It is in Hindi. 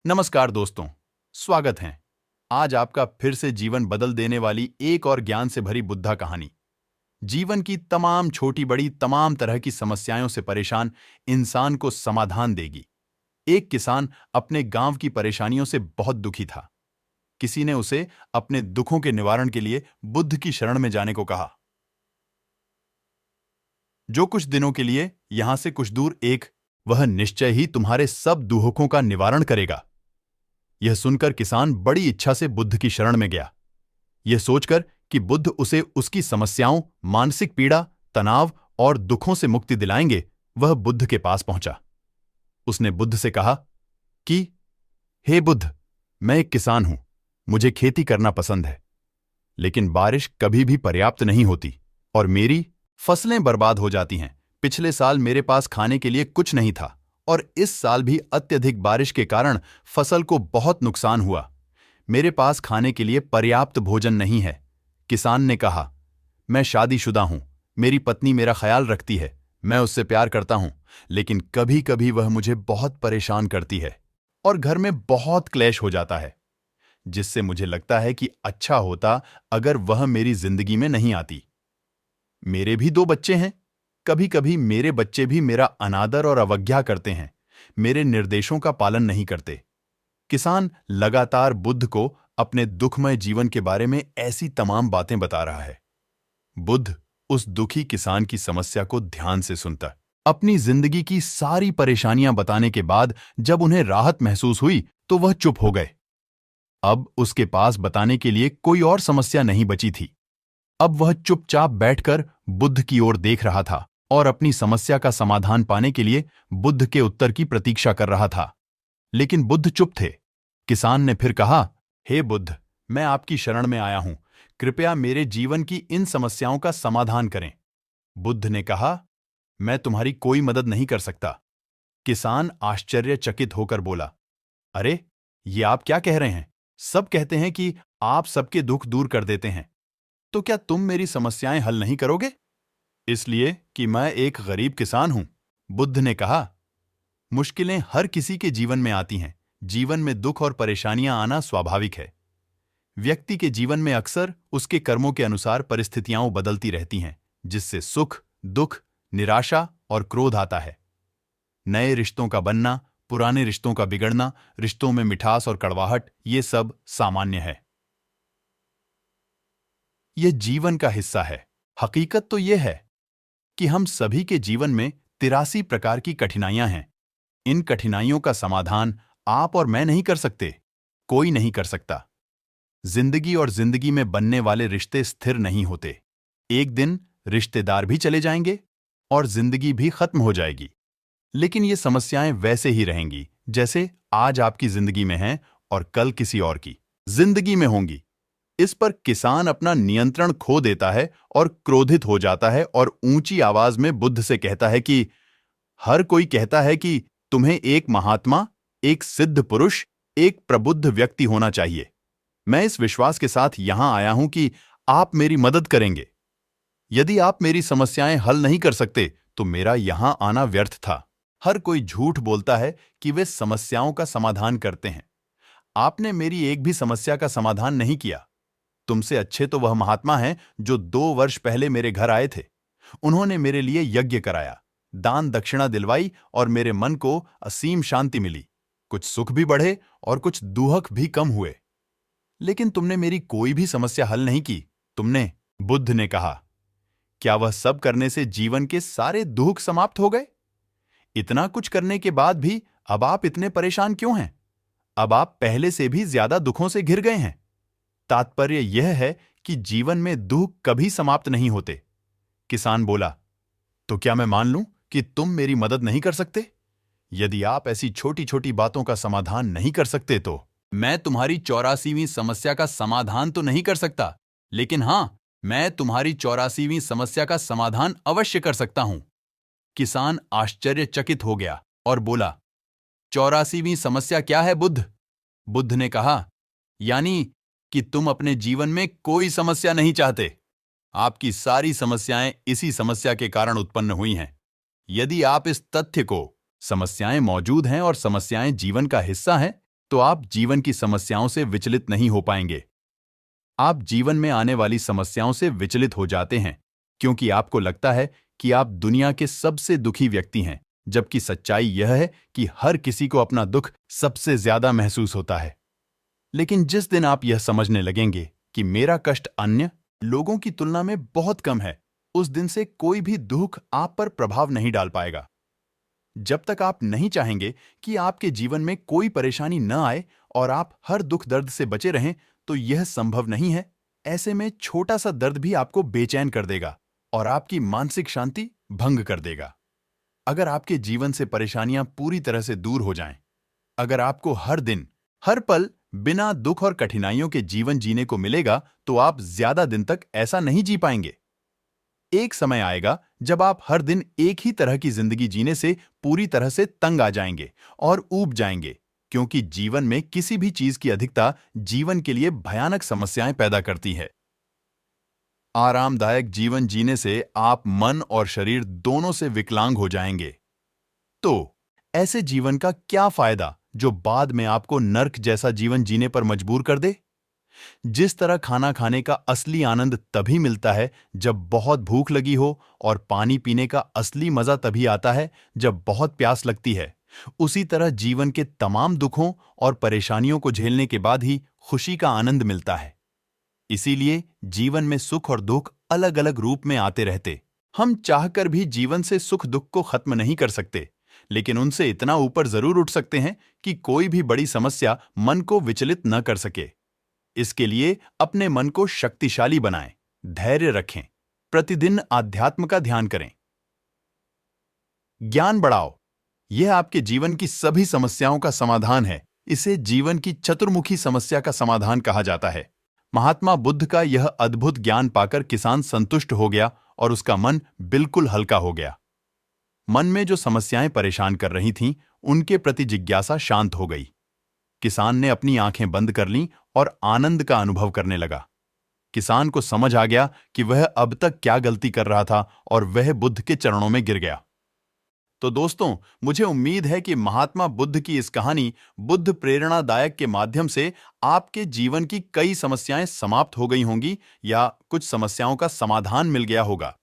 नमस्कार दोस्तों, स्वागत है। आज आपका फिर से जीवन बदल देने वाली एक और ज्ञान से भरी बुद्धा कहानी। जीवन की तमाम छोटी बड़ी तमाम तरह की समस्याओं से परेशान इंसान को समाधान देगी। एक किसान अपने गांव की परेशानियों से बहुत दुखी था। किसी ने उसे अपने दुखों के निवारण के लिए बुद्ध की शरण में जाने को कहा। जो कुछ दिनों के लिए यहां से कुछ दूर वह निश्चय ही तुम्हारे सब दुखों का निवारण करेगा। यह सुनकर किसान बड़ी इच्छा से बुद्ध की शरण में गया। यह सोचकर कि बुद्ध उसे उसकी समस्याओं, मानसिक पीड़ा, तनाव और दुखों से मुक्ति दिलाएंगे, वह बुद्ध के पास पहुंचा। उसने बुद्ध से कहा कि हे बुद्ध, मैं एक किसान हूं, मुझे खेती करना पसंद है, लेकिन बारिश कभी भी पर्याप्त नहीं होती और मेरी फसलें बर्बाद हो जाती हैं। पिछले साल मेरे पास खाने के लिए कुछ नहीं था और इस साल भी अत्यधिक बारिश के कारण फसल को बहुत नुकसान हुआ। मेरे पास खाने के लिए पर्याप्त भोजन नहीं है। किसान ने कहा, मैं शादीशुदा हूं, मेरी पत्नी मेरा ख्याल रखती है, मैं उससे प्यार करता हूं, लेकिन कभी कभी वह मुझे बहुत परेशान करती है और घर में बहुत क्लेश हो जाता है, जिससे मुझे लगता है कि अच्छा होता अगर वह मेरी जिंदगी में नहीं आती। मेरे भी 2 बच्चे हैं। कभी कभी मेरे बच्चे भी मेरा अनादर और अवज्ञा करते हैं, मेरे निर्देशों का पालन नहीं करते। किसान लगातार बुद्ध को अपने दुखमय जीवन के बारे में ऐसी तमाम बातें बता रहा है। बुद्ध उस दुखी किसान की समस्या को ध्यान से सुनता। अपनी जिंदगी की सारी परेशानियां बताने के बाद जब उन्हें राहत महसूस हुई तो वह चुप हो गए। अब उसके पास बताने के लिए कोई और समस्या नहीं बची थी। अब वह चुपचाप बैठकर बुद्ध की ओर देख रहा था और अपनी समस्या का समाधान पाने के लिए बुद्ध के उत्तर की प्रतीक्षा कर रहा था। लेकिन बुद्ध चुप थे। किसान ने फिर कहा, हे बुद्ध, मैं आपकी शरण में आया हूं, कृपया मेरे जीवन की इन समस्याओं का समाधान करें। बुद्ध ने कहा, मैं तुम्हारी कोई मदद नहीं कर सकता। किसान आश्चर्यचकित होकर बोला, अरे, ये आप क्या कह रहे हैं? सब कहते हैं कि आप सबके दुख दूर कर देते हैं, तो क्या तुम मेरी समस्याएं हल नहीं करोगे? इसलिए कि मैं एक गरीब किसान हूं, बुद्ध ने कहा। मुश्किलें हर किसी के जीवन में आती हैं। जीवन में दुख और परेशानियां आना स्वाभाविक है। व्यक्ति के जीवन में अक्सर उसके कर्मों के अनुसार परिस्थितियां बदलती रहती हैं, जिससे सुख, दुख, निराशा और क्रोध आता है। नए रिश्तों का बनना, पुराने रिश्तों का बिगड़ना, रिश्तों में मिठास और कड़वाहट, ये सब सामान्य है। यह जीवन का हिस्सा है। हकीकत तो यह है कि हम सभी के जीवन में 83 प्रकार की कठिनाइयां हैं। इन कठिनाइयों का समाधान आप और मैं नहीं कर सकते, कोई नहीं कर सकता। जिंदगी और जिंदगी में बनने वाले रिश्ते स्थिर नहीं होते। एक दिन रिश्तेदार भी चले जाएंगे और जिंदगी भी खत्म हो जाएगी। लेकिन ये समस्याएं वैसे ही रहेंगी जैसे आज आपकी जिंदगी में हैं और कल किसी और की जिंदगी में होंगी। इस पर किसान अपना नियंत्रण खो देता है और क्रोधित हो जाता है और ऊंची आवाज में बुद्ध से कहता है कि हर कोई कहता है कि तुम्हें एक महात्मा, एक सिद्ध पुरुष, एक प्रबुद्ध व्यक्ति होना चाहिए। मैं इस विश्वास के साथ यहां आया हूं कि आप मेरी मदद करेंगे। यदि आप मेरी समस्याएं हल नहीं कर सकते तो मेरा यहां आना व्यर्थ था। हर कोई झूठ बोलता है कि वे समस्याओं का समाधान करते हैं। आपने मेरी एक भी समस्या का समाधान नहीं किया। तुमसे अच्छे तो वह महात्मा हैं जो 2 वर्ष पहले मेरे घर आए थे। उन्होंने मेरे लिए यज्ञ कराया, दान दक्षिणा दिलवाई और मेरे मन को असीम शांति मिली। कुछ सुख भी बढ़े और कुछ दुख भी कम हुए। लेकिन तुमने मेरी कोई भी समस्या हल नहीं की। तुमने, बुद्ध ने कहा, क्या वह सब करने से जीवन के सारे दुख समाप्त हो गए? इतना कुछ करने के बाद भी अब आप इतने परेशान क्यों हैं? अब आप पहले से भी ज्यादा दुखों से घिर गए हैं। तात्पर्य यह है कि जीवन में दुख कभी समाप्त नहीं होते। किसान बोला, तो क्या मैं मान लूं कि तुम मेरी मदद नहीं कर सकते? यदि आप ऐसी छोटी छोटी बातों का समाधान नहीं कर सकते तो मैं तुम्हारी 84वीं समस्या का समाधान तो नहीं कर सकता, लेकिन हां, मैं तुम्हारी 84वीं समस्या का समाधान अवश्य कर सकता हूं। किसान आश्चर्यचकित हो गया और बोला, 84वीं समस्या क्या है बुद्ध? बुद्ध ने कहा, यानी कि तुम अपने जीवन में कोई समस्या नहीं चाहते। आपकी सारी समस्याएं इसी समस्या के कारण उत्पन्न हुई हैं। यदि आप इस तथ्य को, समस्याएं मौजूद हैं और समस्याएं जीवन का हिस्सा हैं, तो आप जीवन की समस्याओं से विचलित नहीं हो पाएंगे। आप जीवन में आने वाली समस्याओं से विचलित हो जाते हैं क्योंकि आपको लगता है कि आप दुनिया के सबसे दुखी व्यक्ति हैं, जबकि सच्चाई यह है कि हर किसी को अपना दुख सबसे ज्यादा महसूस होता है। लेकिन जिस दिन आप यह समझने लगेंगे कि मेरा कष्ट अन्य लोगों की तुलना में बहुत कम है, उस दिन से कोई भी दुख आप पर प्रभाव नहीं डाल पाएगा। जब तक आप नहीं चाहेंगे कि आपके जीवन में कोई परेशानी न आए और आप हर दुख दर्द से बचे रहें, तो यह संभव नहीं है। ऐसे में छोटा सा दर्द भी आपको बेचैन कर देगा और आपकी मानसिक शांति भंग कर देगा। अगर आपके जीवन से परेशानियां पूरी तरह से दूर हो जाएं, अगर आपको हर दिन, हर पल बिना दुख और कठिनाइयों के जीवन जीने को मिलेगा, तो आप ज्यादा दिन तक ऐसा नहीं जी पाएंगे। एक समय आएगा जब आप हर दिन एक ही तरह की जिंदगी जीने से पूरी तरह से तंग आ जाएंगे और ऊब जाएंगे, क्योंकि जीवन में किसी भी चीज की अधिकता जीवन के लिए भयानक समस्याएं पैदा करती है। आरामदायक जीवन जीने से आप मन और शरीर दोनों से विकलांग हो जाएंगे। तो ऐसे जीवन का क्या फायदा जो बाद में आपको नर्क जैसा जीवन जीने पर मजबूर कर दे? जिस तरह खाना खाने का असली आनंद तभी मिलता है जब बहुत भूख लगी हो और पानी पीने का असली मजा तभी आता है जब बहुत प्यास लगती है, उसी तरह जीवन के तमाम दुखों और परेशानियों को झेलने के बाद ही खुशी का आनंद मिलता है। इसीलिए जीवन में सुख और दुख अलग अलग रूप में आते रहते। हम चाहकर भी जीवन से सुख दुख को खत्म नहीं कर सकते, लेकिन उनसे इतना ऊपर जरूर उठ सकते हैं कि कोई भी बड़ी समस्या मन को विचलित न कर सके। इसके लिए अपने मन को शक्तिशाली बनाएं, धैर्य रखें, प्रतिदिन आध्यात्म का ध्यान करें, ज्ञान बढ़ाओ। यह आपके जीवन की सभी समस्याओं का समाधान है। इसे जीवन की चतुर्मुखी समस्या का समाधान कहा जाता है। महात्मा बुद्ध का यह अद्भुत ज्ञान पाकर किसान संतुष्ट हो गया और उसका मन बिल्कुल हल्का हो गया। मन में जो समस्याएं परेशान कर रही थीं, उनके प्रति जिज्ञासा शांत हो गई। किसान ने अपनी आंखें बंद कर लीं और आनंद का अनुभव करने लगा। किसान को समझ आ गया कि वह अब तक क्या गलती कर रहा था और वह बुद्ध के चरणों में गिर गया। तो दोस्तों, मुझे उम्मीद है कि महात्मा बुद्ध की इस कहानी बुद्ध प्रेरणादायक के माध्यम से आपके जीवन की कई समस्याएं समाप्त हो गई होंगी या कुछ समस्याओं का समाधान मिल गया होगा।